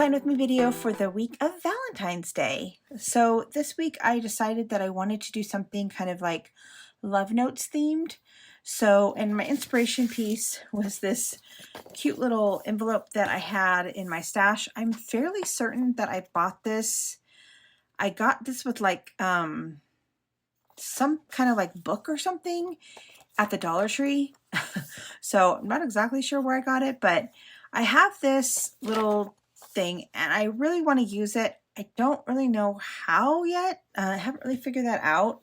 Plan With Me video for the week of Valentine's Day. So this week I decided that I wanted to do something kind of like love notes themed. So, and my inspiration piece was this cute little envelope that I had in my stash. I'm fairly certain that I bought this. I got this with like some kind of like book or something at the Dollar Tree. So I'm not exactly sure where I got it, but I have this little thing and I really want to use it. I don't really know how yet. I haven't really figured that out.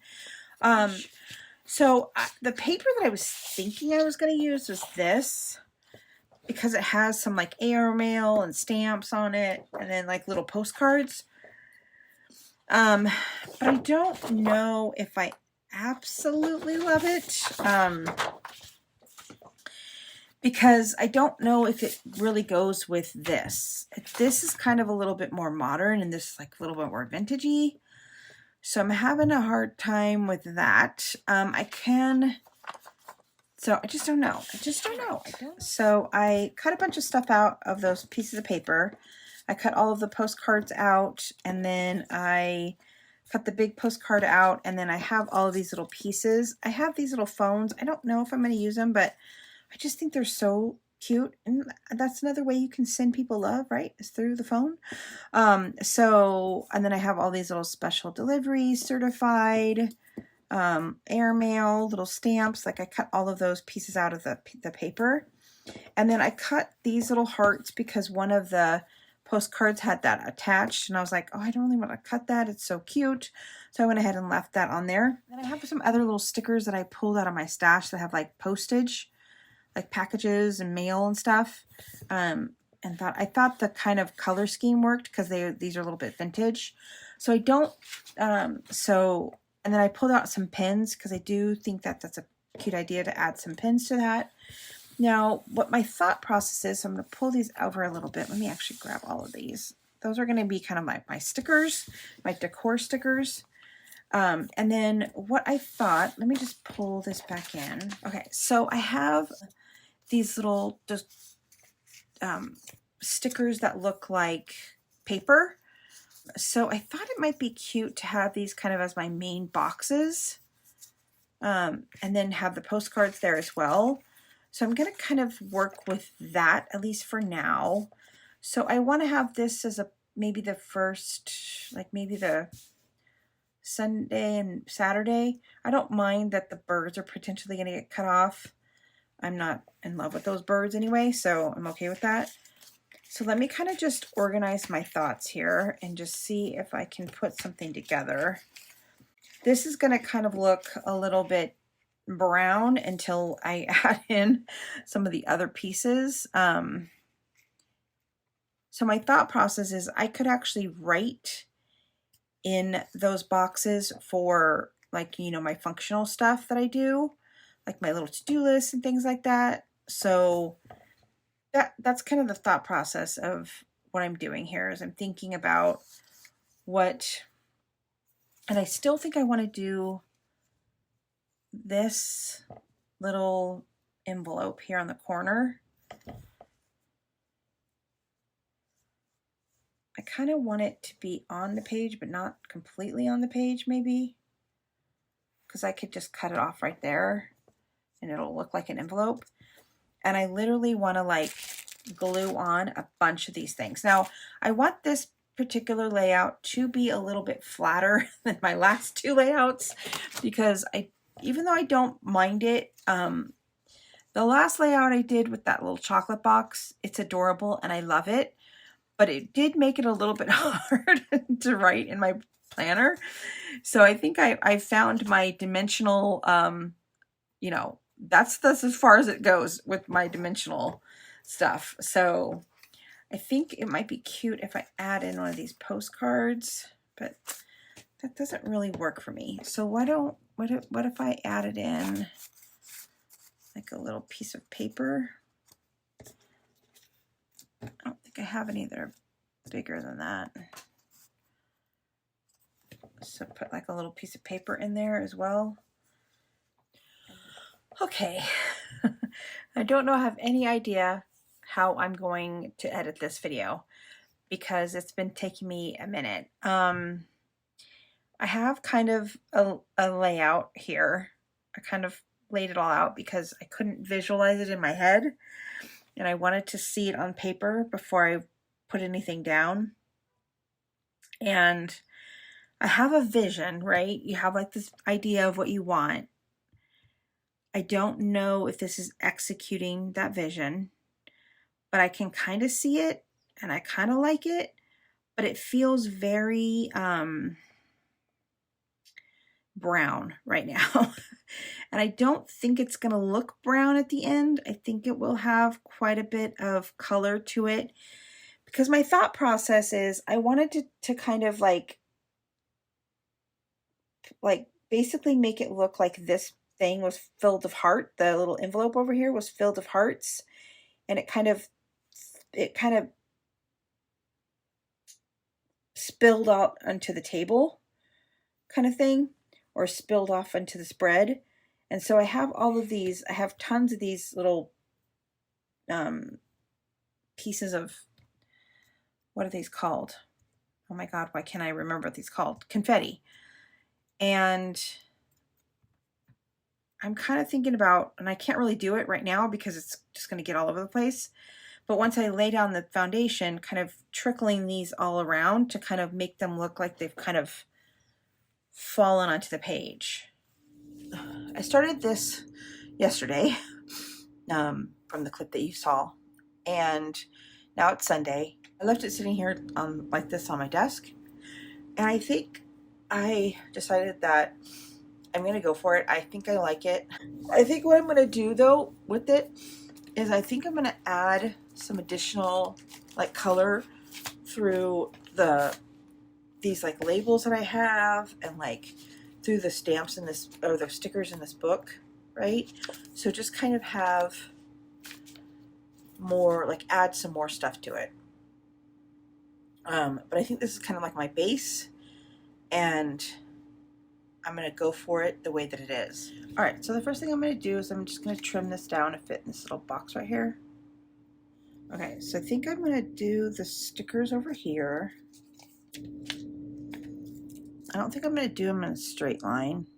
The paper that I was thinking I was going to use was this, because it has some like airmail and stamps on it and then like little postcards. But I don't know if I absolutely love it. Because I don't know if it really goes with this. This is kind of a little bit more modern and this is like a little bit more vintagey. So I'm having a hard time with that. I just don't know. So I cut a bunch of stuff out of those pieces of paper. I cut all of the postcards out, and then I cut the big postcard out, and then I have all of these little pieces. I have these little phones. I don't know if I'm going to use them, but I just think they're so cute. And that's another way you can send people love, right? Is through the phone. And then I have all these little special deliveries, certified, airmail, little stamps. Like I cut all of those pieces out of the paper. And then I cut these little hearts because one of the postcards had that attached. And I was like, oh, I don't really want to cut that. It's so cute. So I went ahead and left that on there. Then I have some other little stickers that I pulled out of my stash that have like postage, like packages and mail and stuff. I thought the kind of color scheme worked because these are a little bit vintage. So I don't, and then I pulled out some pins because I do think that that's a cute idea to add some pins to that. Now, what my thought process is, so I'm going to pull these over a little bit. Let me actually grab all of these. Those are going to be kind of like my stickers, my decor stickers. And then what I thought, let me just pull this back in. Okay, so I have these little stickers that look like paper. So I thought it might be cute to have these kind of as my main boxes, and then have the postcards there as well. So I'm going to kind of work with that, at least for now. So I want to have this as maybe the first, like maybe the Sunday and Saturday. I don't mind that the birds are potentially going to get cut off. I'm not in love with those birds anyway, so I'm okay with that. So let me kind of just organize my thoughts here and just see if I can put something together. This is going to kind of look a little bit brown until I add in some of the other pieces. So my thought process is I could actually write in those boxes for like, my functional stuff that I do, like my little to-do list and things like that. So that's kind of the thought process of what I'm doing here, is I'm thinking about and I still think I want to do this little envelope here on the corner. I kind of want it to be on the page, but not completely on the page, maybe, because I could just cut it off right there and it'll look like an envelope. And I literally want to like glue on a bunch of these things. Now, I want this particular layout to be a little bit flatter than my last two layouts, because even though I don't mind it, the last layout I did with that little chocolate box, it's adorable and I love it, but it did make it a little bit hard to write in my planner. So I think I found my dimensional, that's as far as it goes with my dimensional stuff. So I think it might be cute if I add in one of these postcards, but that doesn't really work for me. So what if I added in like a little piece of paper? I don't think I have any that are bigger than that. So put like a little piece of paper in there as well. Okay, I don't know, I have any idea how I'm going to edit this video, because it's been taking me a minute. I have kind of a layout here. I kind of laid it all out because I couldn't visualize it in my head, and I wanted to see it on paper before I put anything down. And I have a vision, right? You have like this idea of what you want. I don't know if this is executing that vision, but I can kind of see it and I kind of like it, but it feels very brown right now. And I don't think it's going to look brown at the end. I think it will have quite a bit of color to it, because my thought process is I wanted to kind of like basically make it look like this thing was filled with heart. The little envelope over here was filled with hearts, and it kind of spilled out onto the table kind of thing, or spilled off onto the spread. And so I have all of these, I have tons of these little pieces of, what are these called? Oh my God, why can't I remember what these called? Confetti. And I'm kind of thinking about, and I can't really do it right now because it's just going to get all over the place. But once I lay down the foundation, kind of trickling these all around to kind of make them look like they've kind of fallen onto the page. I started this yesterday from the clip that you saw, and now it's Sunday. I left it sitting here like this on my desk, and I think I decided that I'm going to go for it. I think I like it. I think what I'm going to do though with it is I think I'm going to add some additional like color through these like labels that I have, and like through the stamps in this, or the stickers in this book, right? So just kind of have more, like add some more stuff to it. But I think this is kind of like my base, and I'm going to go for it the way that it is. All right, so the first thing I'm going to do is I'm just going to trim this down to fit in this little box right here. Okay, so I think I'm going to do the stickers over here. I don't think I'm going to do them in a straight line.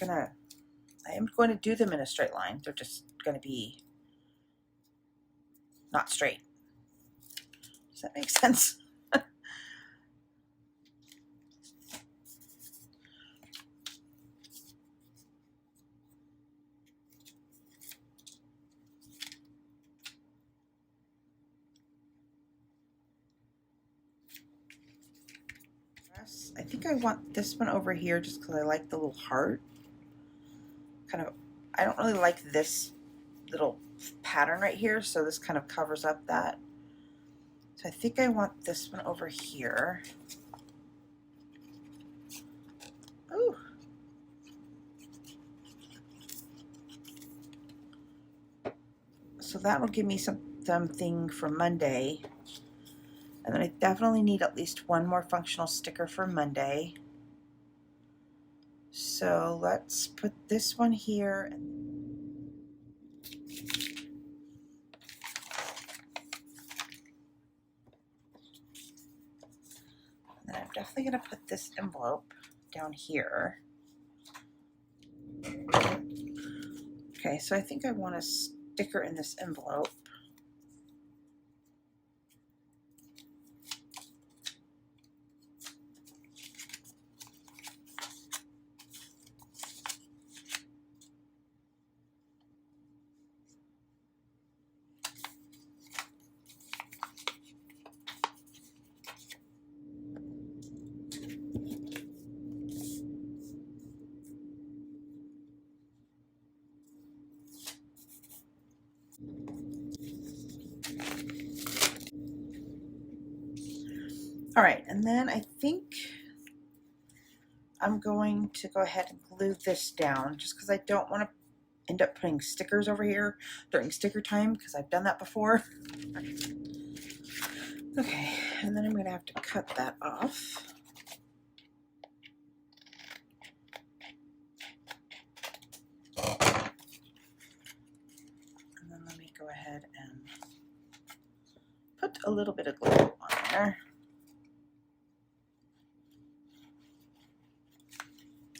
I am going to do them in a straight line. They're just going to be not straight. Does that make sense? I think I want this one over here just because I like the little heart. I don't really like this little pattern right here, so this kind of covers up that. So I think I want this one over here. Ooh. So that will give me something for Monday. And then I definitely need at least one more functional sticker for Monday. So let's put this one here. And then I'm definitely going to put this envelope down here. Okay, so I think I want a sticker in this envelope. All right, and then I think I'm going to go ahead and glue this down just because I don't want to end up putting stickers over here during sticker time, because I've done that before. Okay, and then I'm going to have to cut that off. And then let me go ahead and a little bit of glue on there.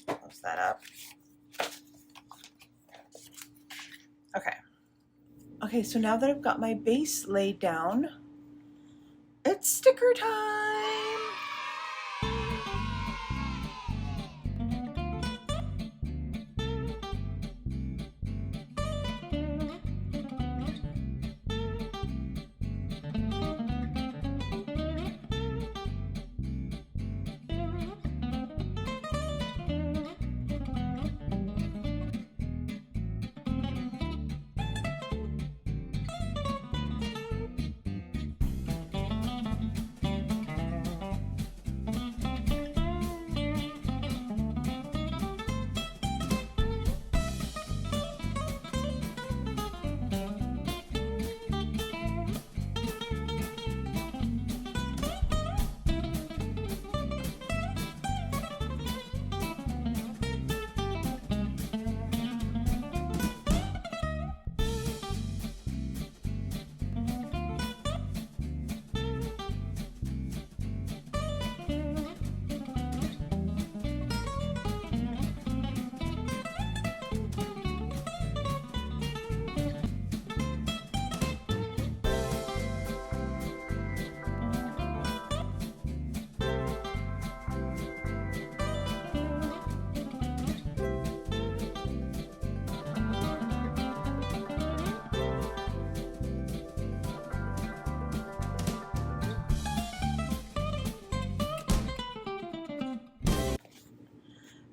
Close that up. Okay. Okay, so now that I've got my base laid down, it's sticker time!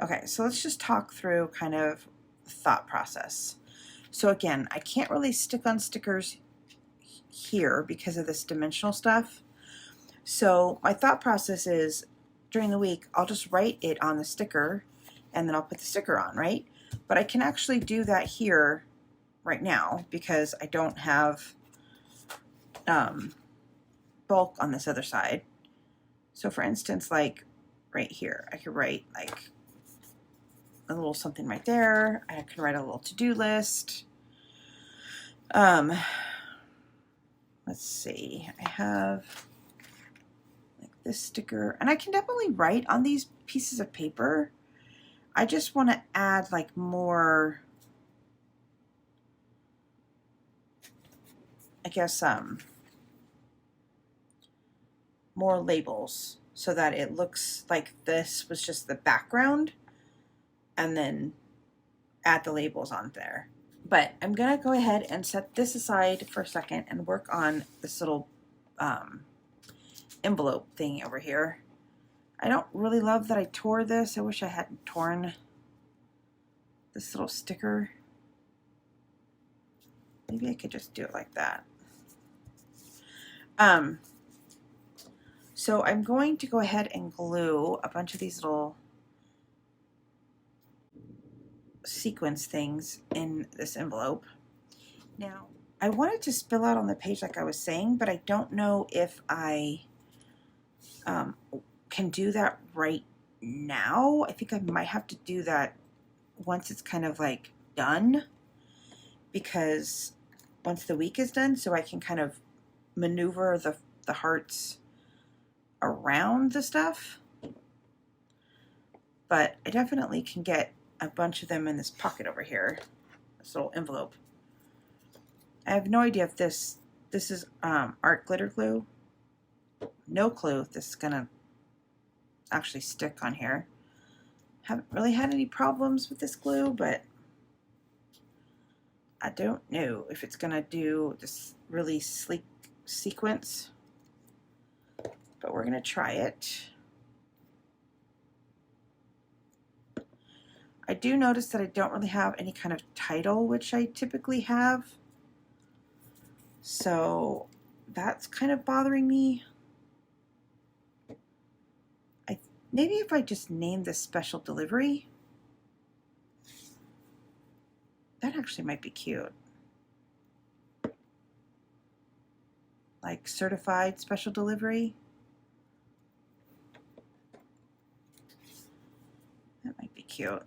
Okay, so let's just talk through kind of the thought process. So again, I can't really stick on stickers here because of this dimensional stuff. So my thought process is during the week, I'll just write it on the sticker and then I'll put the sticker on, right? But I can actually do that here right now because I don't have bulk on this other side. So for instance, like right here, I could write like a little something right there. I can write a little to-do list. Let's see, I have like this sticker, and I can definitely write on these pieces of paper. I just want to add like more, I guess, more labels so that it looks like this was just the background, and then add the labels on there. But I'm gonna go ahead and set this aside for a second and work on this little envelope thing over here. I don't really love that I tore this. I wish I hadn't torn this little sticker. Maybe I could just do it like that. So I'm going to go ahead and glue a bunch of these little sequence things in this envelope. Now, I wanted to spill out on the page like I was saying, but I don't know if I can do that right now. I think I might have to do that once it's kind of like done, because once the week is done, so I can kind of maneuver the hearts around the stuff. But I definitely can get a bunch of them in this pocket over here, this little envelope. I have no idea if this is art glitter glue. No clue if this is gonna actually stick on here. Haven't really had any problems with this glue, but I don't know if it's gonna do this really sleek sequence, but we're gonna try it. I do notice that I don't really have any kind of title, which I typically have. So that's kind of bothering me. Maybe if I just name this special delivery, that actually might be cute. Like certified special delivery. That might be cute.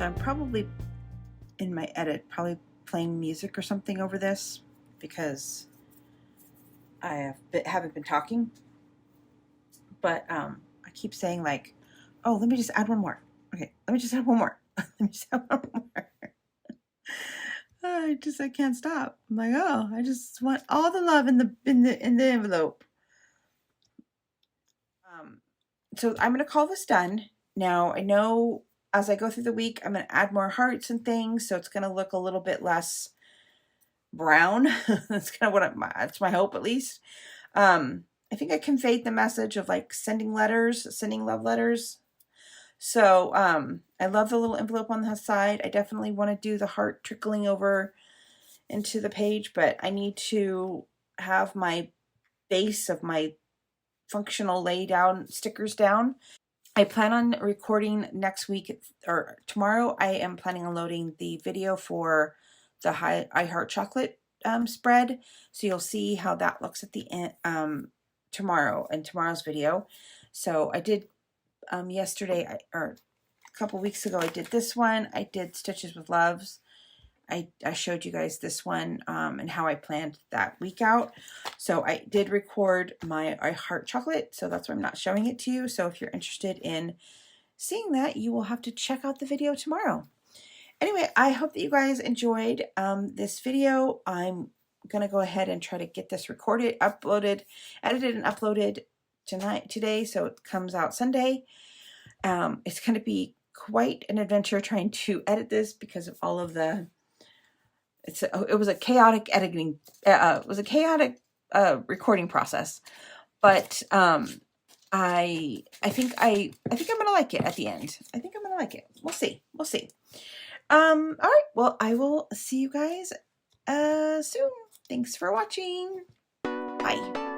So I'm probably in my edit, probably playing music or something over this because I haven't been talking. But I keep saying like, oh, let me just add one more. Okay, let me just add one more. Let me just add one more. I can't stop. I'm like, oh, I just want all the love in the envelope. So I'm gonna call this done. Now I know as I go through the week, I'm gonna add more hearts and things, so it's gonna look a little bit less brown. That's kind of what that's my hope, at least. I think I conveyed the message of like sending love letters. So I love the little envelope on the side. I definitely want to do the heart trickling over into the page, but I need to have my base of my functional lay down stickers down. I plan on recording next week or tomorrow. I am planning on loading the video for the I Heart Chocolate spread. So you'll see how that looks at the end tomorrow in tomorrow's video. So I did yesterday or a couple weeks ago, I did this one. I did Stitches with Loves. I showed you guys this one and how I planned that week out. So I did record my I Heart Chocolate, so that's why I'm not showing it to you. So if you're interested in seeing that, you will have to check out the video tomorrow. Anyway, I hope that you guys enjoyed this video. I'm going to go ahead and try to get this recorded, edited, and uploaded today, so it comes out Sunday. It's going to be quite an adventure trying to edit this because of all of the it was a chaotic editing it was a chaotic recording process, but I think I'm gonna like it at the end. I think I'm gonna like it. We'll see. All right, well, I will see you guys soon. Thanks for watching. Bye.